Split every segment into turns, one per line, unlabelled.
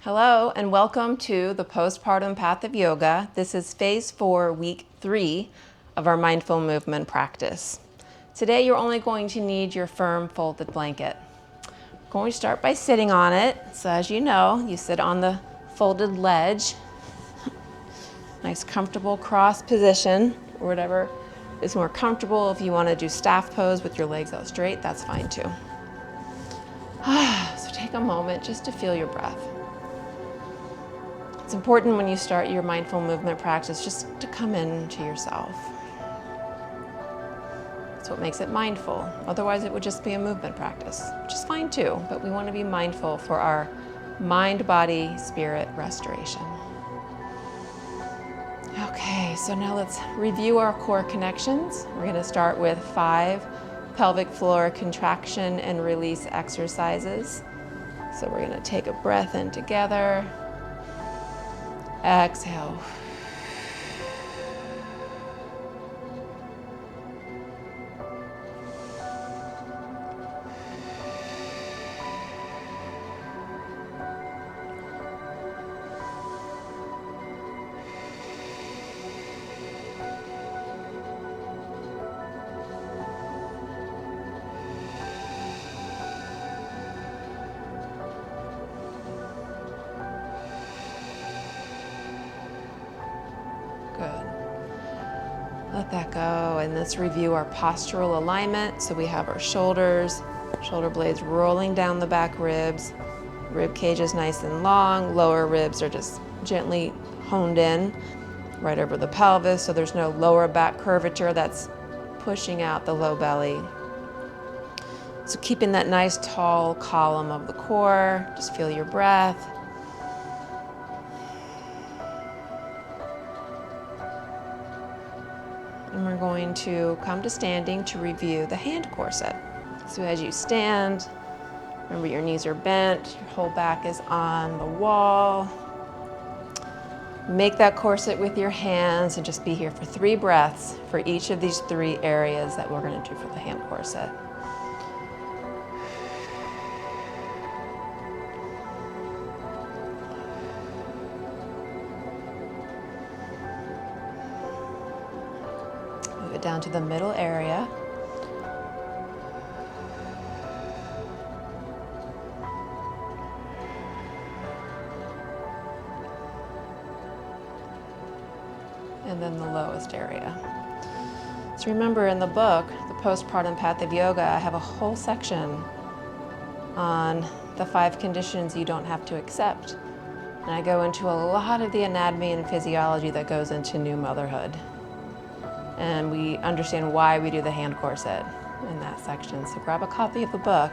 Hello and welcome to the Postpartum Path of Yoga. This is phase 4, week 3 of our mindful movement practice. Today you're only going to need your firm folded blanket. We're going to start by sitting on it. So as you know, you sit on the folded ledge. Nice comfortable cross position or whatever is more comfortable. If you want to do staff pose with your legs out straight, that's fine too. So take a moment just to feel your breath. It's important when you start your mindful movement practice just to come into yourself. That's what makes it mindful. Otherwise it would just be a movement practice, which is fine too, but we want to be mindful for our mind, body, spirit restoration. Okay, so now let's review our core connections. We're going to start with 5 pelvic floor contraction and release exercises. So we're going to take a breath in together. Exhale. Good. Let that go, and let's review our postural alignment. So we have our shoulders, shoulder blades rolling down the back ribs, rib cage is nice and long, lower ribs are just gently honed in right over the pelvis, so there's no lower back curvature that's pushing out the low belly. So keeping that nice tall column of the core, just feel your breath. And we're going to come to standing to review the hand corset. So as you stand, remember your knees are bent, your whole back is on the wall. Make that corset with your hands and just be here for 3 breaths for each of these 3 areas that we're going to do for the hand corset. Down to the middle area. And then the lowest area. So remember, in the book, The Postpartum Path of Yoga, I have a whole section on the 5 conditions you don't have to accept. And I go into a lot of the anatomy and physiology that goes into new motherhood. And we understand why we do the hand corset in that section. So grab a copy of the book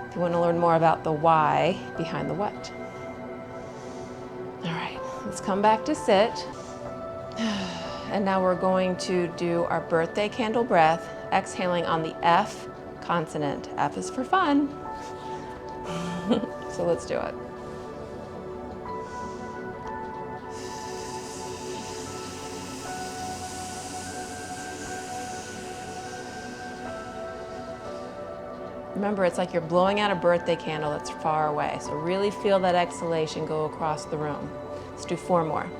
if you want to learn more about the why behind the what. All right, let's come back to sit. And now we're going to do our birthday candle breath, exhaling on the F consonant. F is for fun. So let's do it. Remember, it's like you're blowing out a birthday candle that's far away. So really feel that exhalation go across the room. Let's do 4 more.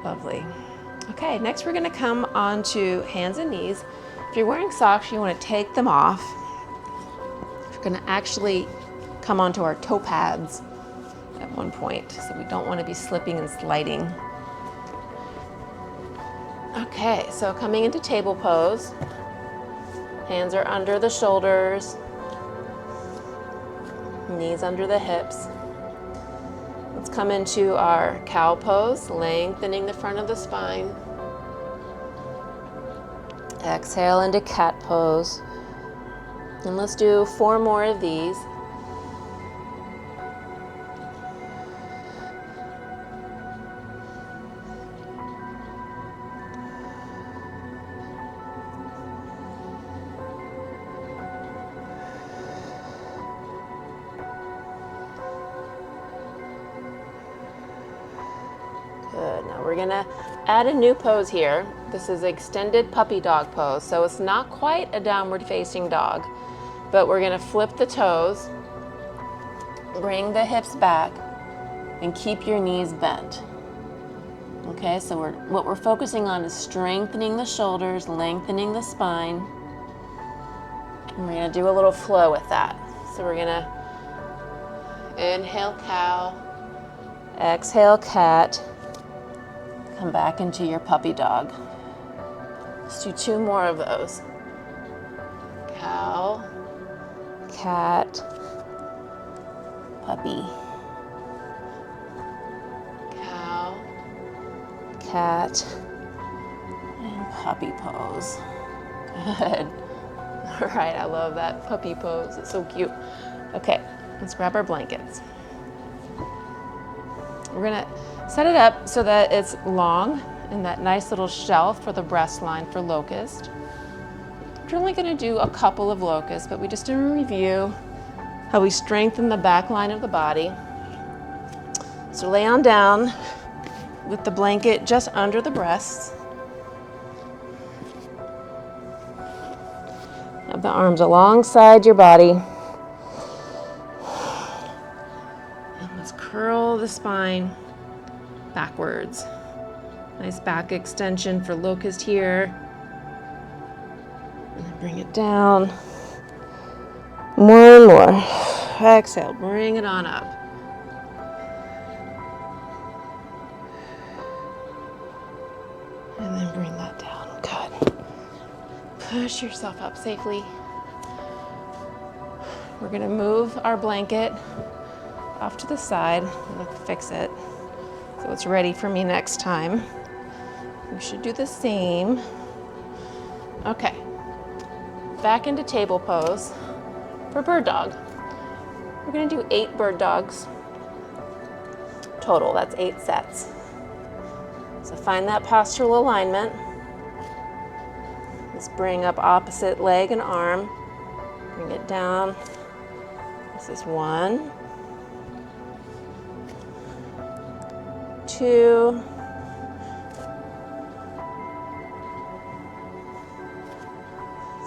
Lovely. Okay, next we're going to come onto hands and knees. If you're wearing socks, you want to take them off. We're going to actually come onto our toe pads at one point, so we don't want to be slipping and sliding. Okay, so coming into table pose. Hands are under the shoulders, knees under the hips. Let's come into our cow pose, lengthening the front of the spine. Exhale into cat pose. And let's do 4 more of these. Good. Now we're gonna add a new pose here. This is extended puppy dog pose. So it's not quite a downward facing dog, but we're gonna flip the toes, bring the hips back, and keep your knees bent. Okay, so what we're focusing on is strengthening the shoulders, lengthening the spine. And we're gonna do a little flow with that. So we're gonna inhale cow, exhale cat, come back into your puppy dog. Let's do 2 more of those. Cow, cat, puppy. Cow, cat, and puppy pose. Good. All right, I love that puppy pose. It's so cute. Okay, let's grab our blankets. We're gonna set it up so that it's long in that nice little shelf for the breast line for locust. We're only gonna do a couple of locusts, but we just did a review how we strengthen the back line of the body. So lay on down with the blanket just under the breasts. Have the arms alongside your body. And let's curl the spine backwards. Nice back extension for locust here. And then bring it down. More and more. Exhale, bring it on up. And then bring that down. Good. Push yourself up safely. We're gonna move our blanket off to the side. I'm gonna fix it so it's ready for me next time. We should do the same. Okay, back into table pose for bird dog. We're gonna do 8 bird dogs total. That's 8 sets. So find that postural alignment. Let's bring up opposite leg and arm. Bring it down. This is 1, 2,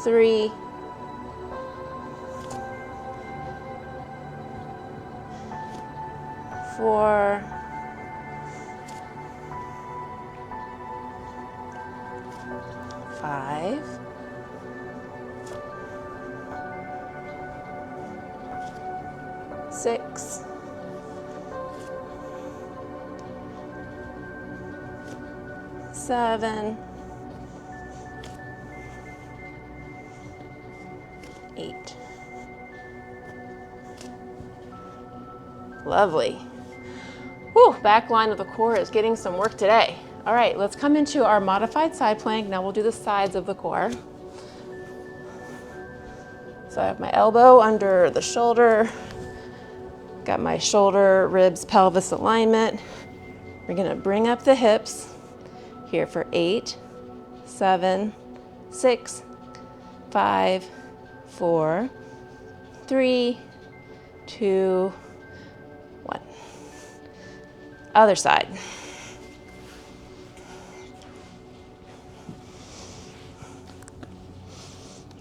3, 4, 5, 6, 7, 8. Lovely. Whew, back line of the core is getting some work today. All right, let's come into our modified side plank. Now we'll do the sides of the core. So I have my elbow under the shoulder, got my shoulder, ribs, pelvis alignment. We're gonna bring up the hips here for 8, 7, 6, 5, 4, 3, 2, 1. Other side.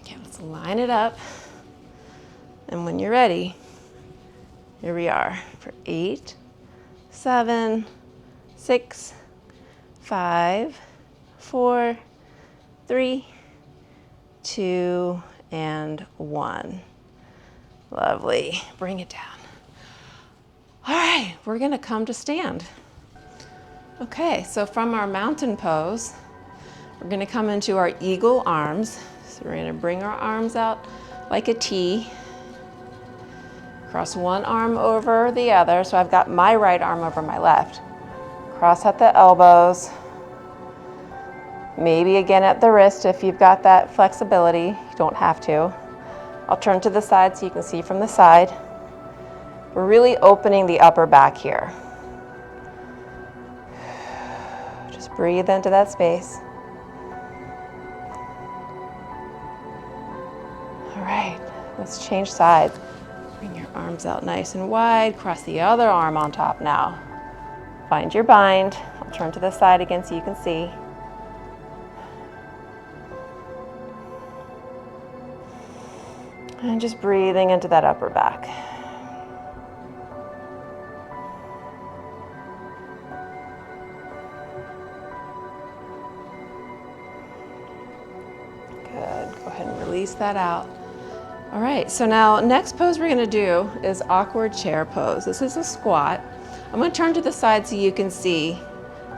Okay, let's line it up. And when you're ready, here we are for 8, 7, 6, 5, 4, 3, 2, and 1. Lovely. Bring it down. All right, we're gonna come to stand. Okay, so from our mountain pose, we're gonna come into our eagle arms. So we're gonna bring our arms out like a T. Cross one arm over the other. So I've got my right arm over my left. Cross at the elbows. Maybe again at the wrist if you've got that flexibility. You don't have to. I'll turn to the side so you can see from the side. We're really opening the upper back here. Just breathe into that space. All right, let's change sides. Bring your arms out nice and wide. Cross the other arm on top now. Find your bind. I'll turn to the side again so you can see. And just breathing into that upper back. Good. Go ahead and release that out. All right, so now next pose we're gonna do is awkward chair pose. This is a squat. I'm gonna turn to the side so you can see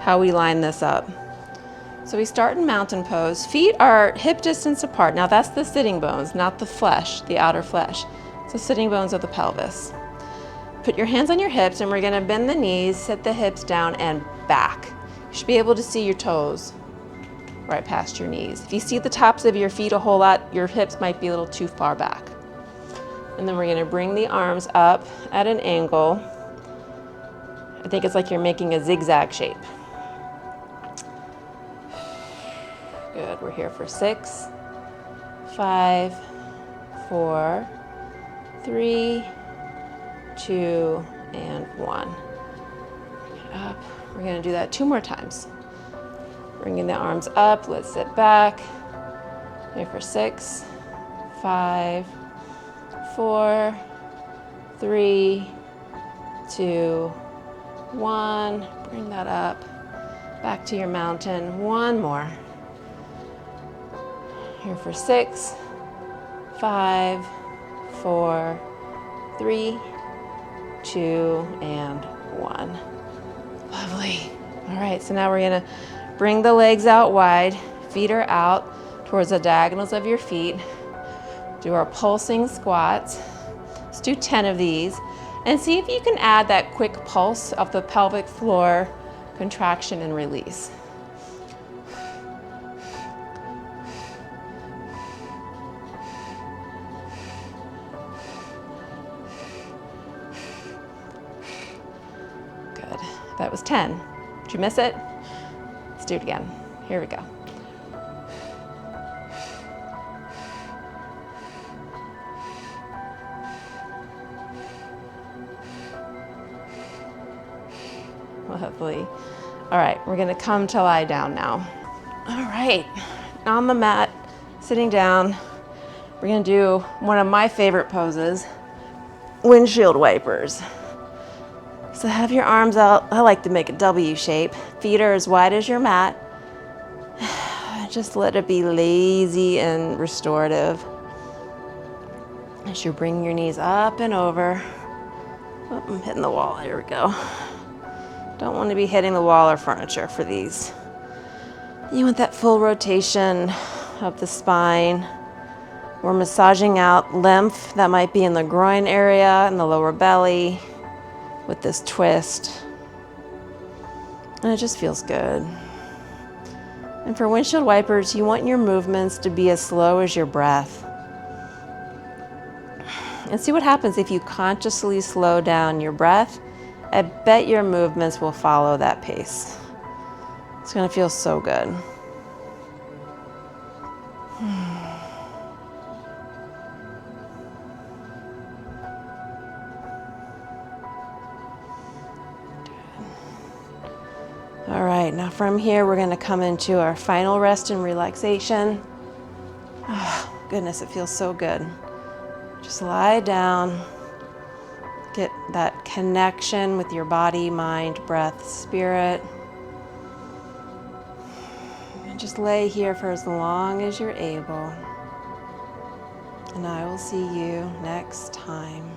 how we line this up. So we start in mountain pose. Feet are hip distance apart. Now that's the sitting bones, not the flesh, the outer flesh. It's the sitting bones of the pelvis. Put your hands on your hips and we're gonna bend the knees, sit the hips down and back. You should be able to see your toes right past your knees. If you see the tops of your feet a whole lot, your hips might be a little too far back. And then we're gonna bring the arms up at an angle. I think it's like you're making a zigzag shape. Good, we're here for 6, 5, 4, 3, 2, and 1. Bring it up. We're gonna do that 2 more times. Bringing the arms up, let's sit back. Here for 6, 5, 4, 3, 2, 1. Bring that up. Back to your mountain. 1 more. Here for 6, 5, 4, 3, 2, and 1. Lovely. All right, so now we're gonna bring the legs out wide, feet are out towards the diagonals of your feet. Do our pulsing squats. Let's do 10 of these and see if you can add that quick pulse of the pelvic floor, contraction and release. Good. That was 10. Did you miss it? Let's do it again. Here we go. Lovely. All right, we're gonna come to lie down now. All right, on the mat, sitting down, we're gonna do one of my favorite poses, windshield wipers. So have your arms out. I like to make a W shape. Feet are as wide as your mat. Just let it be lazy and restorative. As you're bringing your knees up and over. Oh, I'm hitting the wall. Here we go. Don't want to be hitting the wall or furniture for these. You want that full rotation of the spine. We're massaging out lymph that might be in the groin area and the lower belly with this twist. And it just feels good. And for windshield wipers, you want your movements to be as slow as your breath. And see what happens if you consciously slow down your breath. I bet your movements will follow that pace. It's gonna feel so good. All right, now from here, we're gonna come into our final rest and relaxation. Oh, goodness, it feels so good. Just lie down, get that connection with your body, mind, breath, spirit. And just lay here for as long as you're able. And I will see you next time.